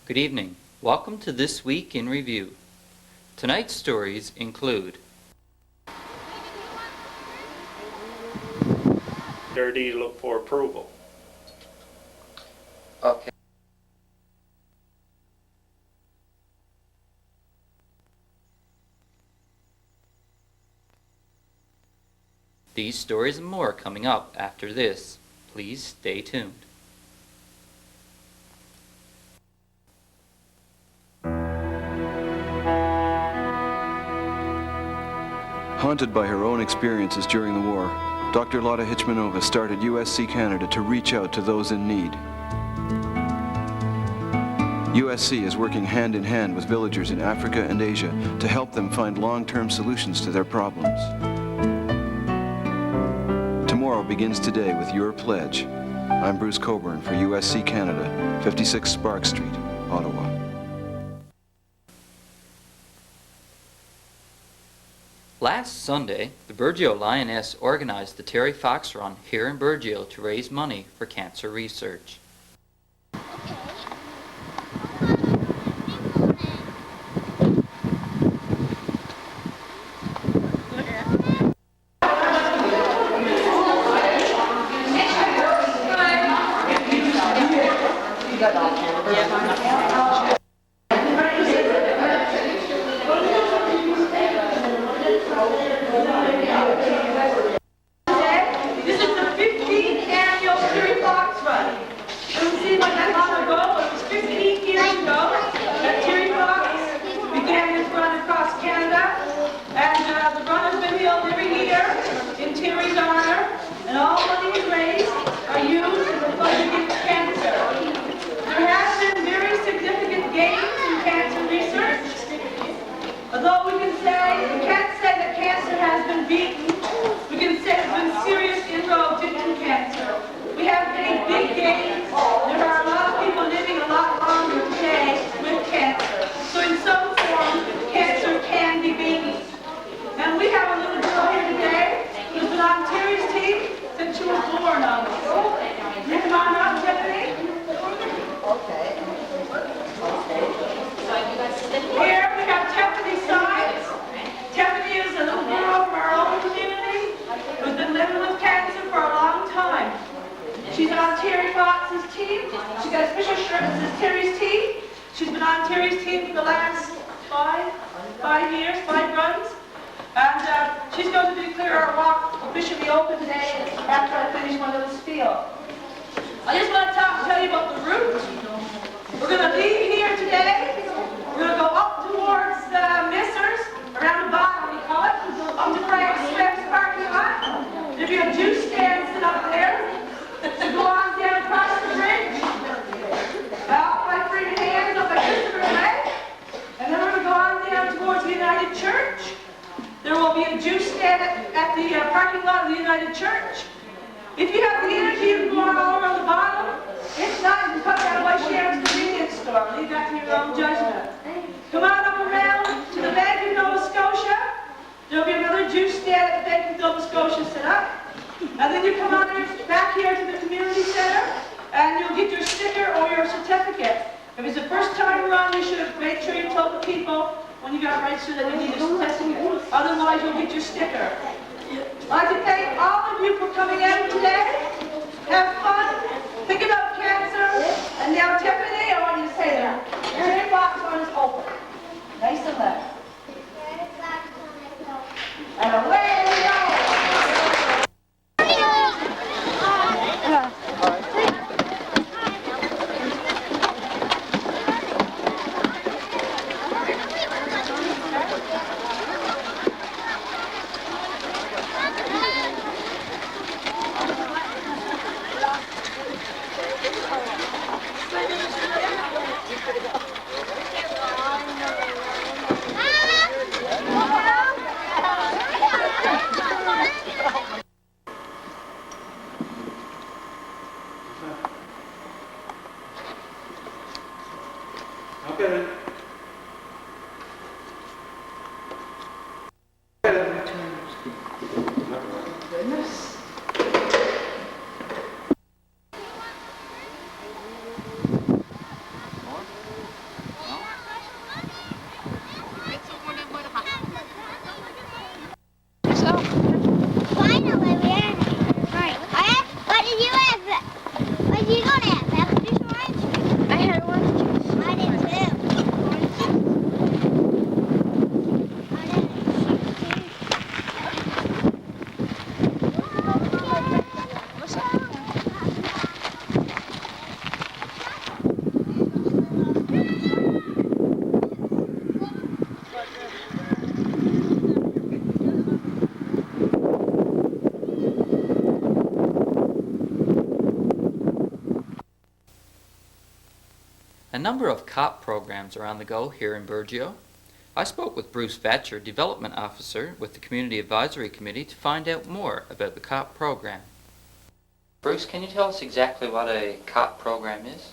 Good evening. Welcome to This Week in Review. Tonight's stories include Dirty, look for approval. Okay. These stories and more coming up after this. Please stay tuned. Haunted by her own experiences during the war, Dr. Lotta Hitchmanova started USC Canada to reach out to those in need. USC is working hand in hand with villagers in Africa and Asia to help them find long-term solutions to their problems. Tomorrow begins today with your pledge. I'm Bruce Coburn for USC Canada, 56 Spark Street, Ottawa. Last Sunday, the Burgeo Lioness organized the Terry Fox Run here in Burgeo to raise money for cancer research. This is the 15th annual Terry Fox Run. It doesn't seem like that long ago, but it was 15 years ago that Terry Fox began this run across Canada. And the run has been held every year in Terry's honor, and all money raised are used in the fight against cancer. There has been very significant gains in cancer research. Although we can't say that cancer has been beaten, we can say there's been serious inroads into cancer. We have made big gains. There are a lot of people living a lot longer today with cancer. So in some form, cancer can be beaten. And we have a little girl here today who's been on Terry's team since she was born almost. You come on up, Tiffany. Here we have Tiffany Sines. Tiffany is a little girl from our own community who's been living with cancer for a long time. She's on Terry Fox's team. She got a special shirt that says Terry's team. She's been on Terry's team for the last five years, 5 runs. And she's going to declare our walk officially open today after I finish one of this field. I just want to tell you about the route. We're going to leave here today. We're going to go up towards Missers, around the bottom, we call it, up to Frank Swift's parking lot. There'll be a juice stand set up there. So go on down across the bridge, out by Freedom Hands, up by Christopher Way. And then we're going to go on down towards the United Church. There will be a juice stand at the parking lot of the United Church. If you have the energy, you can go on all around the bottom. If not, you can come down by Sharon's convenience store. Leave that to your own judgment. Come on up around to the Bank of Nova Scotia. There'll be another juice stand at the Bank of Nova Scotia set up. And then you come on back here to the community center, and you'll get your sticker or your certificate. If it's the first time run, you should have made sure you told the people when you got registered that you need a certificate. Otherwise, you'll get your sticker. I'd like to thank all of you for coming in today. Have fun. Think about cancer. And now, Tiffany, I want you to say that. Terry Fox Run is open. Nice and left. And away we go. Finally, we're in. Right. What did you have? What did you go to have? Apple juice or orange juice? I had orange juice. I did too. Orange A number of COP programs are on the go here in Burgeo. I spoke with Bruce Vatcher, Development Officer with the Community Advisory Committee, to find out more about the COP program. Bruce, can you tell us exactly what a COP program is?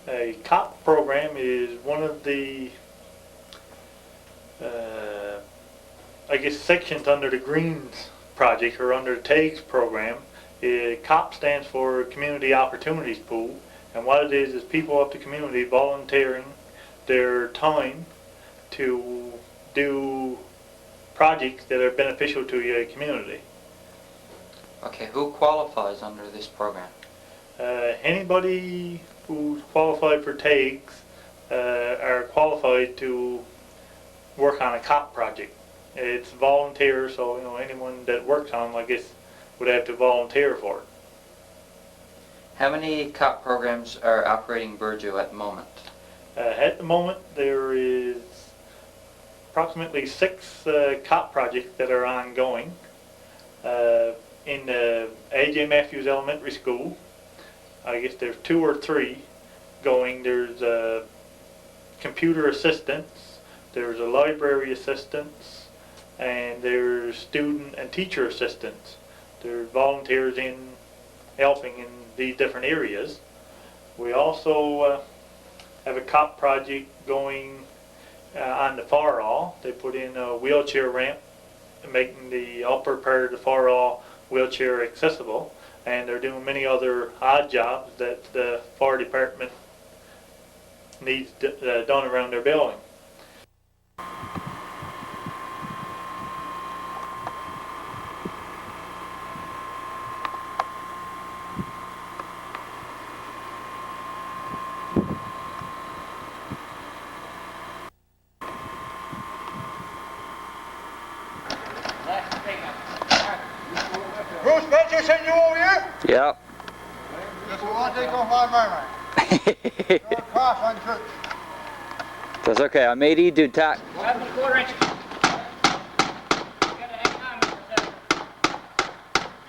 A COP program is one of the, I guess, sections under the Greens project or under the TAGS program. COP stands for Community Opportunities Pool, and what it is people of the community volunteering their time to do projects that are beneficial to your community. Okay, who qualifies under this program? Anybody who's qualified for TAGS are qualified to work on a COP project. It's volunteer, so anyone that works on them, I guess, would have to volunteer for it. How many COP programs are operating in Burgeo at the moment? At the moment, there is approximately 6 COP projects that are ongoing. In the A.J. Matthews Elementary School, I guess there's 2 or 3 going. There's computer assistants, there's a library assistants, and there's student and teacher assistants. There's volunteers in helping in these different areas. We also have a COP project going on the far hall. They put in a wheelchair ramp, making the upper part of the far hall wheelchair accessible, and they're doing many other odd jobs that the fire department needs done around their building. Bruce Bencher sent you over here? Yep. Just one thing on my mind. Don't cross on church. That's okay. I made you do tack. Grab the 1/4 inch. You gotta hang on for a second.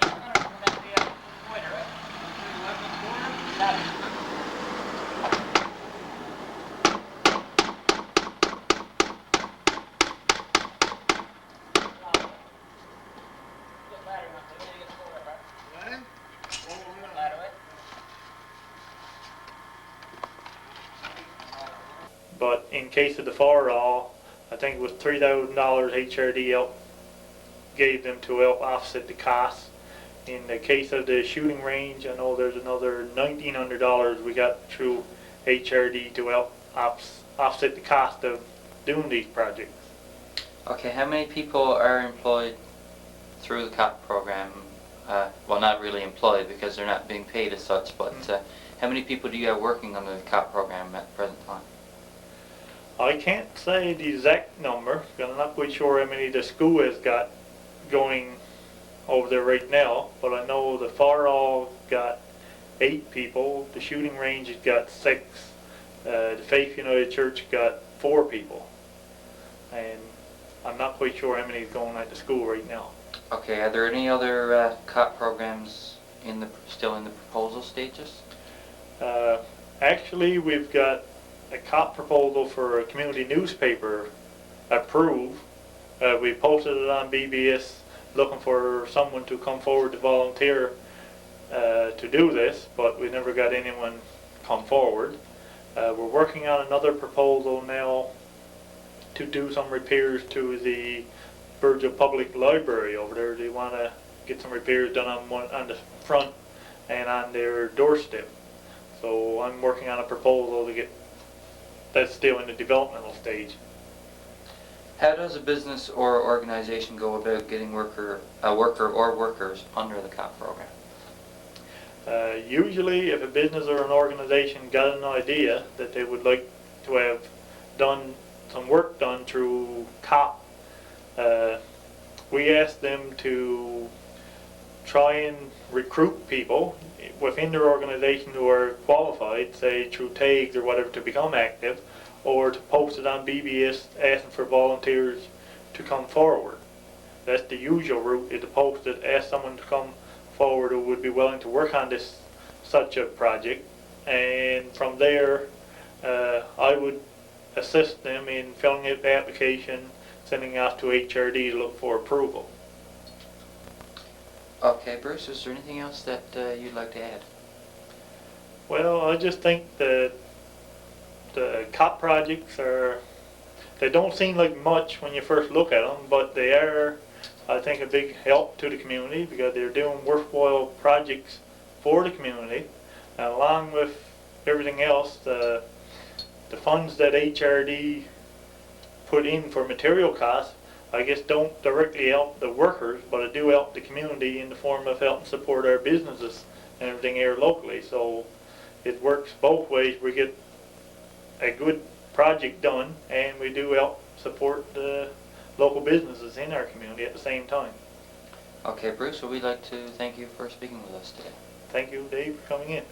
You're gonna prevent the pointer, right? 11 1/4. Got it. But in case of the fire hall, I think it was $3,000 HRD gave them to help offset the costs. In the case of the shooting range, I know there's another $1,900 we got through HRD to help offset the cost of doing these projects. Okay, how many people are employed through the COP program? Well, not really employed because they're not being paid as such, but how many people do you have working under the COP program at the present time? I can't say the exact number, because I'm not quite sure how many the school has got going over there right now, but I know the fire hall got 8 people, the shooting range has got 6, the Faith United Church got 4 people, and I'm not quite sure how many is going at the school right now. Okay, are there any other COP programs still in the proposal stages? Actually, we've got a COP proposal for a community newspaper approved. We posted it on BBS looking for someone to come forward to volunteer to do this, but we never got anyone come forward. We're working on another proposal now to do some repairs to the Burgeo Public Library over there. They want to get some repairs done on the front and on their doorstep. So I'm working on a proposal to get that's still in the developmental stage. How does a business or organization go about getting a worker or workers under the COP program? Usually, if a business or an organization got an idea that they would like to have done some work done through COP, we ask them to try and recruit people within their organization who are qualified, say through tags or whatever, to become active, or to post it on BBS asking for volunteers to come forward. That's the usual route, is to post it, ask someone to come forward who would be willing to work on such a project, and from there I would assist them in filling out the application, sending it off to HRD to look for approval. Okay, Bruce, is there anything else that you'd like to add? Well, I just think that the COP projects they don't seem like much when you first look at them, but they are, I think, a big help to the community because they're doing worthwhile projects for the community. And along with everything else, the funds that HRD put in for material costs, I guess, don't directly help the workers, but it do help the community in the form of helping support our businesses and everything here locally. So it works both ways. We get a good project done, and we do help support the local businesses in our community at the same time. Okay, Bruce, well, we'd like to thank you for speaking with us today. Thank you, Dave, for coming in.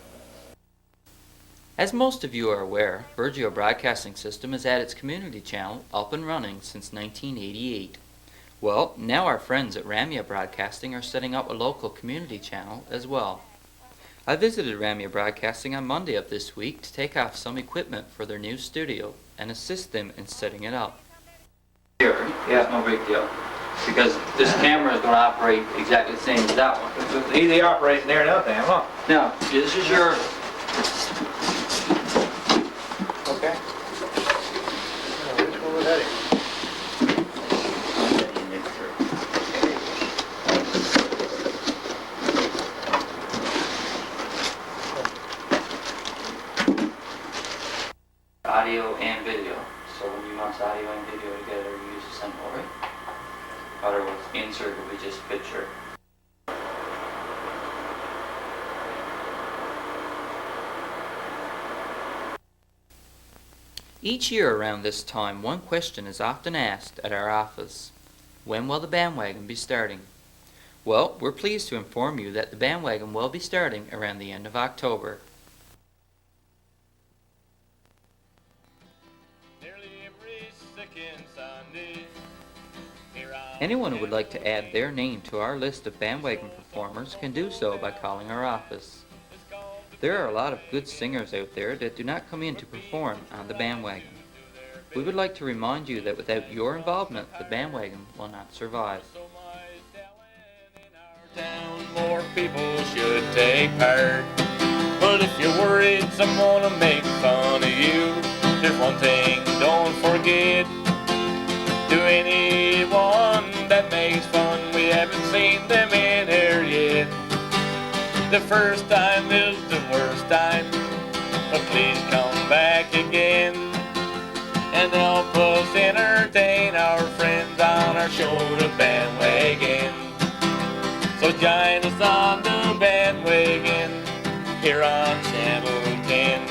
As most of you are aware, Burgeo Broadcasting System has had its community channel up and running since 1988. Well, now our friends at Ramea Broadcasting are setting up a local community channel as well. I visited Ramea Broadcasting on Monday of this week to take off some equipment for their new studio and assist them in setting it up. Here, yeah, no big deal. Because this camera is going to operate exactly the same as that one. It's easy operating there now, Sam, huh? Now, this is your... Okay. Which one was that? Audio and video. So when you mix audio and video together, you use a symbol, right? Otherwise, insert will be just picture. Each year around this time, one question is often asked at our office. When will the Bandwagon be starting? Well, we're pleased to inform you that the Bandwagon will be starting around the end of October. Anyone who would like to add their name to our list of Bandwagon performers can do so by calling our office. There are a lot of good singers out there that do not come in to perform on the Bandwagon. We would like to remind you that without your involvement, the Bandwagon will not survive. More people should take part. But if you're worried someone will make fun of you, there's one thing don't forget. To anyone that makes fun, we haven't seen them in here yet. The first time is the worst time, but please come back again and help us entertain our friends on our show, The Bandwagon. So join us on the Bandwagon here on Channel 10,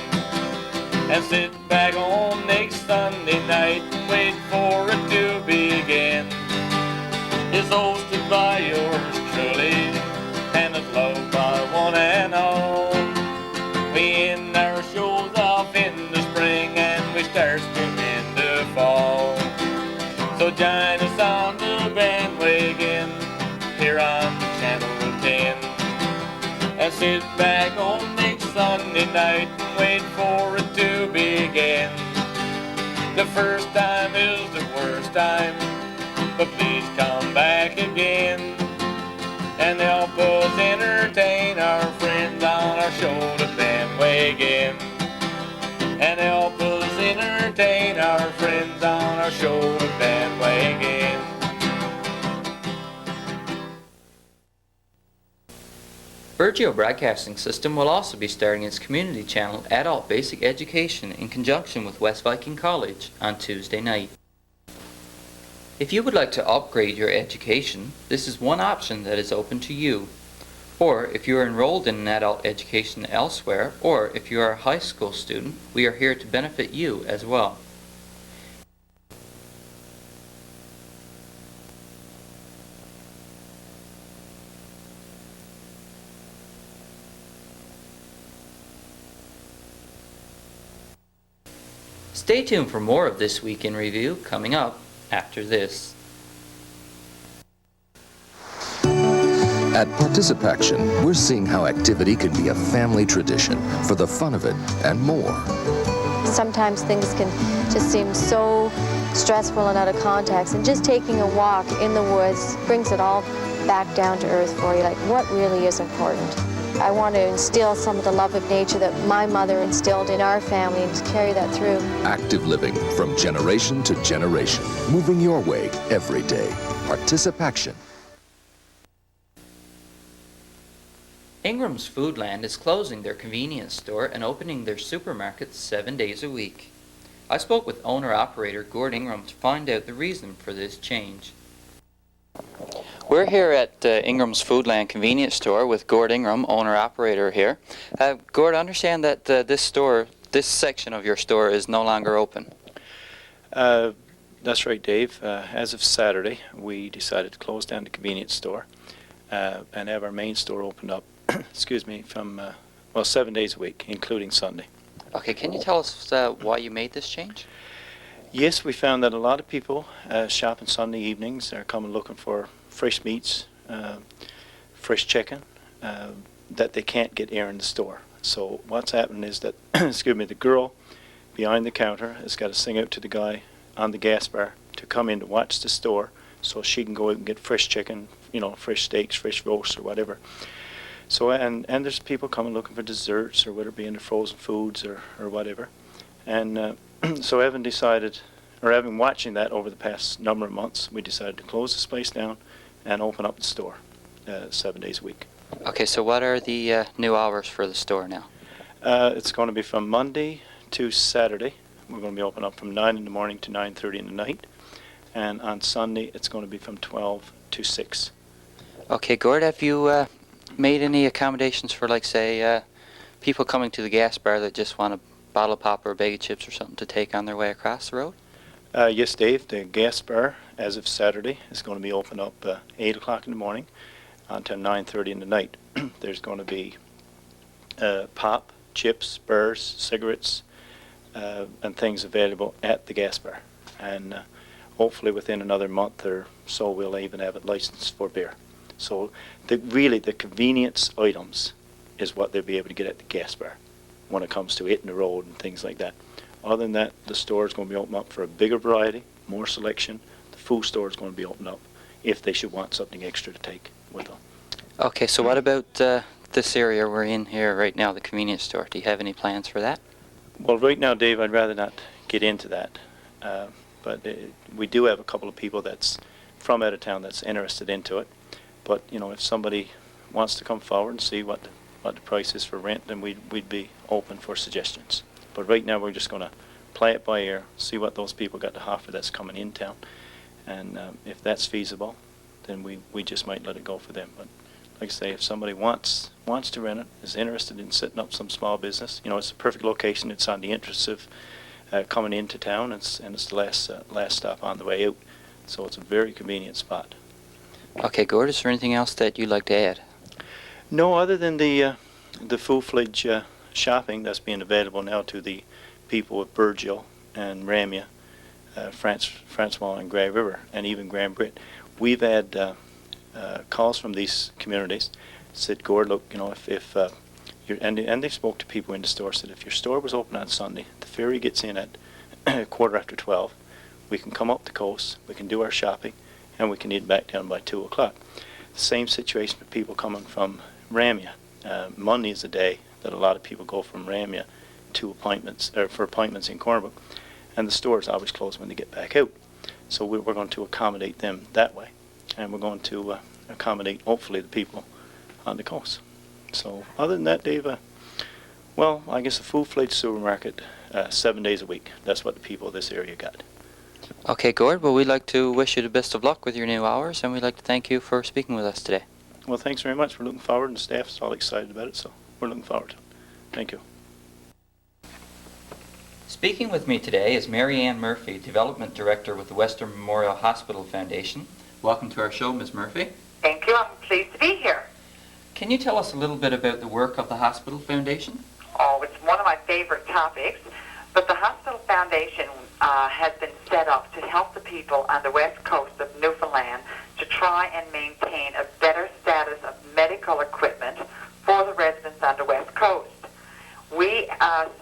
and sit back on next Sunday night and wait for it to begin. It's hosted by yours truly, and it's loved by one and all. We end our shows off in the spring, and we start them in the fall. So join us on the Bandwagon here on Channel 10, and sit back on next Sunday night and wait for it to begin. The first time is the worst time, but please come back again and help us entertain our friends on our show, The Bandwagon. And help us entertain our friends on our show, The Bandwagon. Burgeo Broadcasting System will also be starting its community channel Adult Basic Education in conjunction with West Viking College on Tuesday night. If you would like to upgrade your education, this is one option that is open to you. Or if you are enrolled in an adult education elsewhere, or if you are a high school student, we are here to benefit you as well. Stay tuned for more of This Week in Review coming up after this. At Participaction, we're seeing how activity can be a family tradition for the fun of it and more. Sometimes things can just seem so stressful and out of context, and just taking a walk in the woods brings it all back down to earth for you, like what really is important. I want to instill some of the love of nature that my mother instilled in our family and to carry that through. Active living from generation to generation, moving your way every day. Participaction. Ingram's Foodland is closing their convenience store and opening their supermarket 7 days a week. I spoke with owner-operator Gord Ingram to find out the reason for this change. We're here at Ingram's Foodland convenience store with Gord Ingram, owner-operator here. Gord, I understand that this section of your store is no longer open. That's right, Dave. As of Saturday, we decided to close down the convenience store and have our main store opened up, excuse me, from, 7 days a week, including Sunday. Okay, can you tell us why you made this change? Yes, we found that a lot of people shopping Sunday evenings are coming looking for fresh meats, fresh chicken, that they can't get here in the store. So what's happening is that, excuse me, the girl behind the counter has got to sing out to the guy on the gas bar to come in to watch the store so she can go out and get fresh chicken, fresh steaks, fresh roasts or whatever. So, and there's people coming looking for desserts or whether it be in the frozen foods or whatever. And so having watching that over the past number of months, we decided to close this place down and open up the store 7 days a week. Okay, so what are the new hours for the store now? It's going to be from Monday to Saturday. We're going to be open up from 9 in the morning to 9:30 in the night. And on Sunday, it's going to be from 12 to 6. Okay, Gord, have you made any accommodations for, like, say, people coming to the gas bar that just want a bottle of pop or a bag of chips or something to take on their way across the road? Yes, Dave. The gas bar, as of Saturday, is going to be open up 8 o'clock in the morning until 9:30 in the night. There's going to be pop, chips, burrs, cigarettes, and things available at the gas bar. And hopefully within another month or so, we'll even have it licensed for beer. So really the convenience items is what they'll be able to get at the gas bar when it comes to hitting the road and things like that. Other than that, the store is going to be open up for a bigger variety, more selection. The food store is going to be open up if they should want something extra to take with them. Okay, so what about this area we're in here right now, the convenience store? Do you have any plans for that? Well, right now, Dave, I'd rather not get into that. But we do have a couple of people that's from out of town that's interested into it. But, if somebody wants to come forward and see what the price is for rent, then we'd be open for suggestions. But right now we're just going to play it by ear, see what those people got to offer that's coming in town. And if that's feasible, then we just might let it go for them. But like I say, if somebody wants to rent it, is interested in setting up some small business, it's a perfect location. It's on the entrance of coming into town, and it's the last stop on the way out. So it's a very convenient spot. Okay, Gord, is there anything else that you'd like to add? No, other than the full-fledged shopping that's being available now to the people of Burgeo and Ramea, Francois and Grey River, and even Grand Brit. We've had calls from these communities said, Gord, look, if and they spoke to people in the store, said if your store was open on Sunday, the ferry gets in at 12:15, we can come up the coast, we can do our shopping, and we can eat back down by 2 o'clock. Same situation with people coming from Ramea. Monday is the day that a lot of people go from Ramea to appointments in Cornwall, and the store is always closed when they get back out. So we're going to accommodate them that way, and we're going to accommodate hopefully the people on the coast. So other than that, Dave, I guess a full-fledged supermarket 7 days a week. That's what the people of this area got. Okay, Gord, well, we'd like to wish you the best of luck with your new hours, and we'd like to thank you for speaking with us today. Well, thanks very much. We're looking forward, and the staff's all excited about it, so we're looking forward to it. Thank you. Speaking with me today is Mary Ann Murphy, Development Director with the Western Memorial Hospital Foundation. Welcome to our show, Ms. Murphy. Thank you. I'm pleased to be here. Can you tell us a little bit about the work of the Hospital Foundation? Oh, it's one of my favorite topics. But the Hospital Foundation has been set up to help the people on the west coast of Newfoundland to try and maintain a better status of medical equipment for the residents on the west coast. We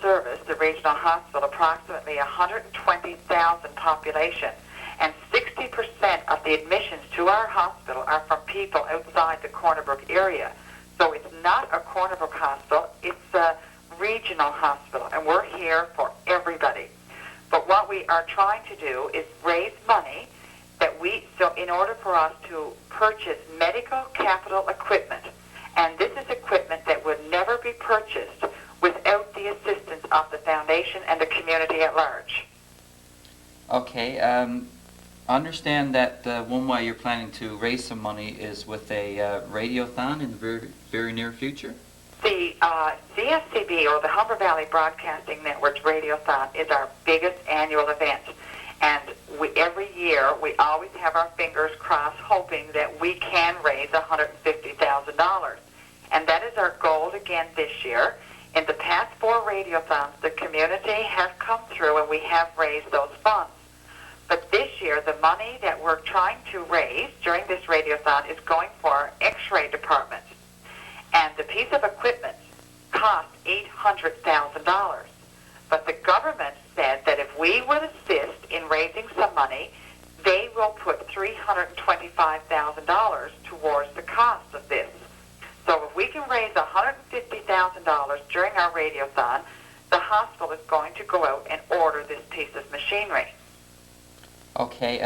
service the regional hospital approximately 120,000 population, and 60% of the admissions to our hospital are from people outside the Corner Brook area. So it's not a Corner Brook hospital, it's a regional hospital, and we're here for everybody. But what we are trying to do is raise money so in order for us to purchase medical capital equipment, and this is equipment that would never be purchased without the assistance of the foundation and the community at large. Okay, I understand that one way you're planning to raise some money is with a radiothon in the very, very near future? The CFCB, or the Humber Valley Broadcasting Network's Radiothon, is our biggest annual event. And every year, we always have our fingers crossed, hoping that we can raise $150,000. And that is our goal again this year. In the past 4 radiothons, the community has come through and we have raised those funds. But this year, the money that we're trying to raise during this radiothon is going for our X-ray department. And the piece of equipment cost $800,000. But the government said that if we would assist in raising some money, they will put $325,000 towards the cost of this. So if we can raise $150,000 during our radiothon, the hospital is going to go out and order this piece of machinery. Okay,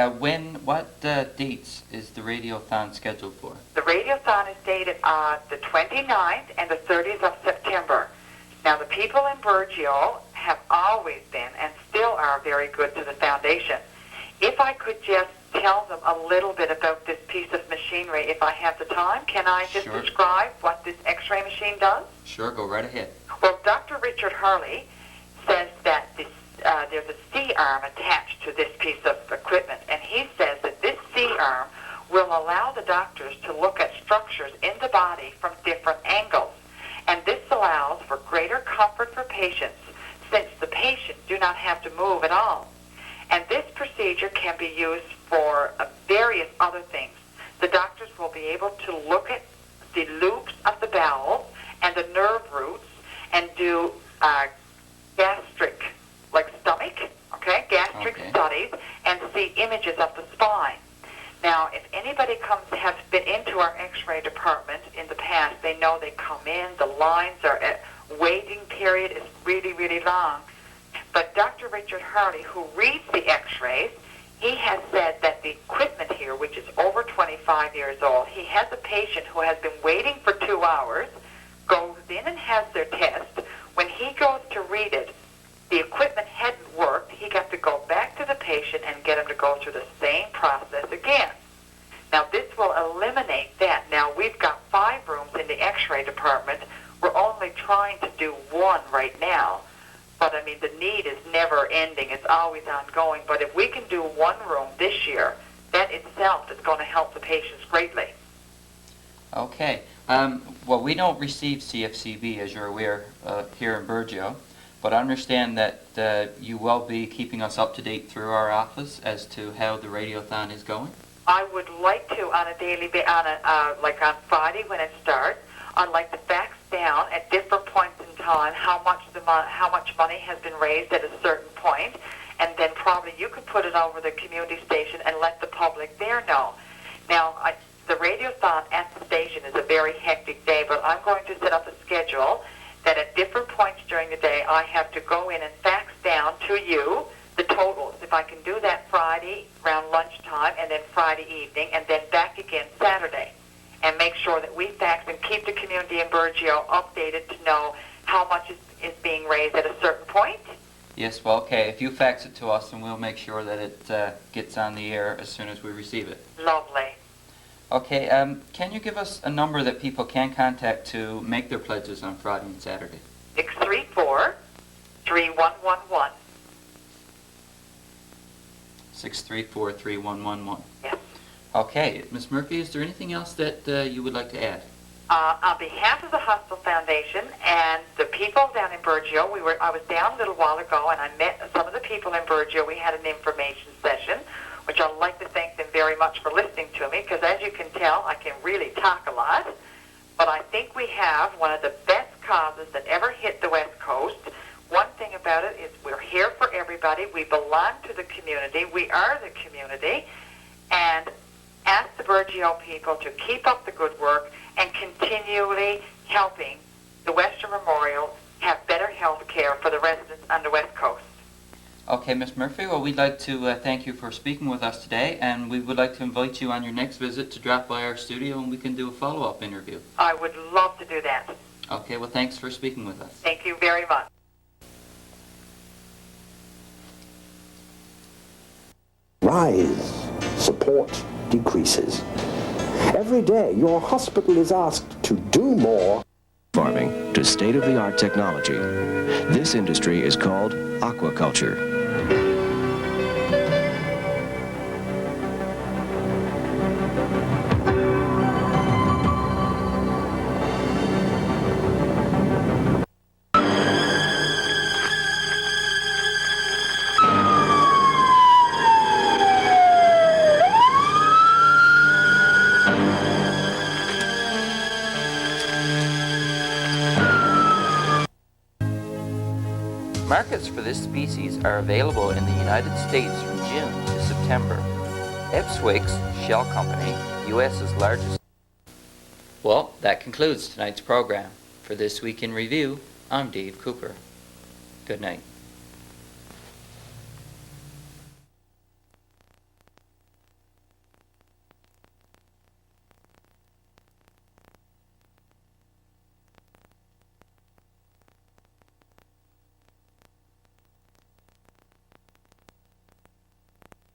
what dates is the radiothon scheduled for? The radiothon is dated on the 29th and the 30th of September. Now, the people in Burgeo have always been and still are very good to the foundation. If I could just tell them a little bit about this piece of machinery, if I have the time, can I just describe what this X-ray machine does? Sure, go right ahead. Well, Dr. Richard Hurley says that there's a C-arm attached to this piece of equipment, and he says that this C-arm will allow the doctors to look at structures in the body from different angles. And this allows for greater comfort for patients, since the patients do not have to move at all. And this procedure can be used for various other things. The doctors will be able to look at the loops of the bowels and the nerve roots and do gastric studies and see images of the spine. Now, if anybody has been into our X-ray department in the past, they know they come in, the lines are waiting period is really, really long. But Dr. Richard Harley, who reads the X-rays, he has said that the equipment here, which is over 25 years old, he has a patient who has been waiting for 2 hours, goes in and has their test. When he goes to read it, the equipment hadn't worked. He got to go back to the patient and get him to go through the same process again. Now, this will eliminate that. Now, we've got 5 rooms in the X-ray department. We're only trying to do 1 right now. But, I mean, the need is never ending. It's always ongoing. But if we can do 1 room this year, that itself is going to help the patients greatly. Okay. Well, we don't receive CFCB, as you're aware, here in Burgeo. But I understand that you will be keeping us up to date through our office as to how the radiothon is going. I would like to, on a daily basis, like on Friday when it starts, I'd like to fax down at different points in time how much money has been raised at a certain point, and then probably you could put it over the community station and let the public there know. Now, the radiothon at the station is a very hectic day, but I'm going to set up a schedule that at different points during the day I have to go in and fax down to you the totals. If I can do that Friday around lunchtime and then Friday evening and then back again Saturday, and make sure that we fax and keep the community in Burgeo updated to know how much is being raised at a certain point, Yes, well, okay. If you fax it to us, and we'll make sure that it gets on the air as soon as we receive it. Lovely. Okay, can you give us a number that people can contact to make their pledges on Friday and Saturday? 634-3111. 634-3111. Yes. Okay, Ms. Murphy, is there anything else that you would like to add? On behalf of the Hostel Foundation and the people down in Burgeo, I was down a little while ago and I met some of the people in Burgeo. We had an information session, which I'd like to thank them very much for listening to me, because as you can tell, I can really talk a lot. But I think we have one of the best causes that ever hit the West Coast. One thing about it is we're here for everybody. We belong to the community. We are the community. And ask the Burgeo people to keep up the good work and continually helping the Western Memorial have better health care for the residents on the West Coast. Okay, Ms. Murphy, well, we'd like to thank you for speaking with us today, and we would like to invite you on your next visit to drop by our studio and we can do a follow-up interview. I would love to do that. Okay, well, thanks for speaking with us. Thank you very much. Rise, support decreases. Every day, your hospital is asked to do more. Farming to state-of-the-art technology. This industry is called aquaculture. Markets for this species are available in the United States from June to September. Ipswich's Shell Company, U.S.'s largest... Well, that concludes tonight's program. For This Week in Review, I'm Dave Cooper. Good night.